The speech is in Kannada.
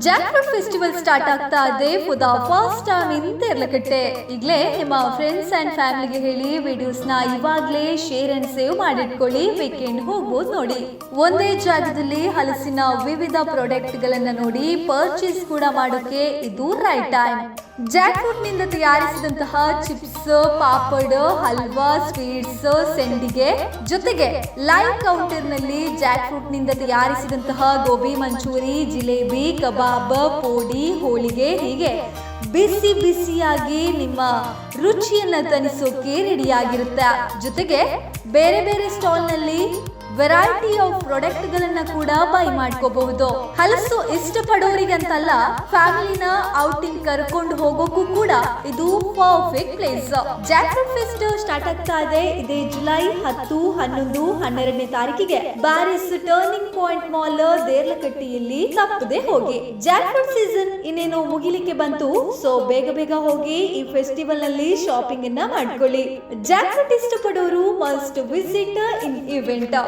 ಜಾಕ್ ಫ್ರೂಟ್ ಫೆಸ್ಟಿವಲ್ ಸ್ಟಾರ್ಟ್ ಆಗ್ತಾ ಇದೆ for the first time in Deralakatte. ಈಗಲೇ ನಿಮ್ಮ ಫ್ರೆಂಡ್ಸ್ ಅಂಡ್ ಫ್ಯಾಮಿಲಿಗೆ ಹೇಳಿ ವಿಡಿಯೋಸ್ ನ ಇವಾಗ್ಲೇ ಶೇರ್ ಅಂಡ್ ಸೇವ್ ಮಾಡಿಟ್ಕೊಳ್ಳಿ. ವೀಕೆಂಡ್ ಹೋಗ್ಬೋದು ನೋಡಿ. ಒಂದೇ ಜಾಗದಲ್ಲಿ ಹಲಸಿನ ವಿವಿಧ ಪ್ರಾಡಕ್ಟ್ ಗಳನ್ನ ನೋಡಿ ಪರ್ಚೇಸ್ ಕೂಡ ಮಾಡೋಕೆ ಇದು ರೈಟ್ ಟೈಮ್. ಜಾಕ್ ಫ್ರೂಟ್ ನಿಂದ ತಯಾರಿಸಿದಂತಹ ಚಿಪ್ಸ್, ಪಾಪಡ್, ಹಲ್ವಾ, ಸ್ವೀಟ್ಸ್, ಸೆಂಡಿಗೆ ಜೊತೆಗೆ ಲೈವ್ ಕೌಂಟರ್ ನಲ್ಲಿ ಜಾಕ್ ಫ್ರೂಟ್ ನಿಂದ ತಯಾರಿಸಿದಂತಹ ಗೋಬಿ ಮಂಚೂರಿ, ಜಿಲೇಬಿ, ಕಬಾಬ್, ಪೋಡಿ, ಹೋಳಿಗೆ ಹೀಗೆ ಬಿಸಿ ಬಿಸಿಯಾಗಿ ನಿಮ್ಮ ರುಚಿಯನ್ನ ತಣಿಸೋಕೆ ರೆಡಿಯಾಗಿರುತ್ತೆ. ಜೊತೆಗೆ ಬೇರೆ ಬೇರೆ ಸ್ಟಾಲ್ ನಲ್ಲಿ ವೆರೈಟಿ ಆಫ್ ಪ್ರಾಡಕ್ಟ್ ಗಳನ್ನ ಕೂಡ ಬೈ ಮಾಡ್ಕೋಬಹುದು. ಹಲಸು ಇಷ್ಟಪಡೋರಿಗಂತಲ್ಲ, ಫ್ಯಾಮಿಲಿನ ಔಟಿಂಗ್ ಕರ್ಕೊಂಡು ಹೋಗೋಕ್ಕೂ ಕೂಡ ಇದು perfect place. Jack fruit fest start ಆಗ್ತಾ ಇದೆ. ಇದೇ ಜುಲೈ 10, 11, 12ನೇ ತಾರೀಕಿಗೆ ಬ್ಯಾರಿಸ್ ಟರ್ನಿಂಗ್ ಪಾಯಿಂಟ್ ಮಾಲ್ ದೇರ್ಲಕಟ್ಟಿಯಲ್ಲಿ ತಪ್ಪದೆ ಹೋಗಿ. ಜಾಕ್ ಫ್ರೂಟ್ ಸೀಸನ್ ಇನ್ನೇನೋ ಮುಗಿಲಿಕ್ಕೆ ಬಂತು. ಸೊ ಬೇಗ ಹೋಗಿ ಈ ಫೆಸ್ಟಿವಲ್ ನಲ್ಲಿ ಶಾಪಿಂಗ್ ಅನ್ನ ಮಾಡ್ಕೊಳ್ಳಿ. ಜಾಕ್ ಫ್ರೂಟ್ ಇಷ್ಟಪಡೋರು ಮಸ್ಟ್ ವಿಸಿಟ್ ಇನ್ ಇವೆಂಟ್.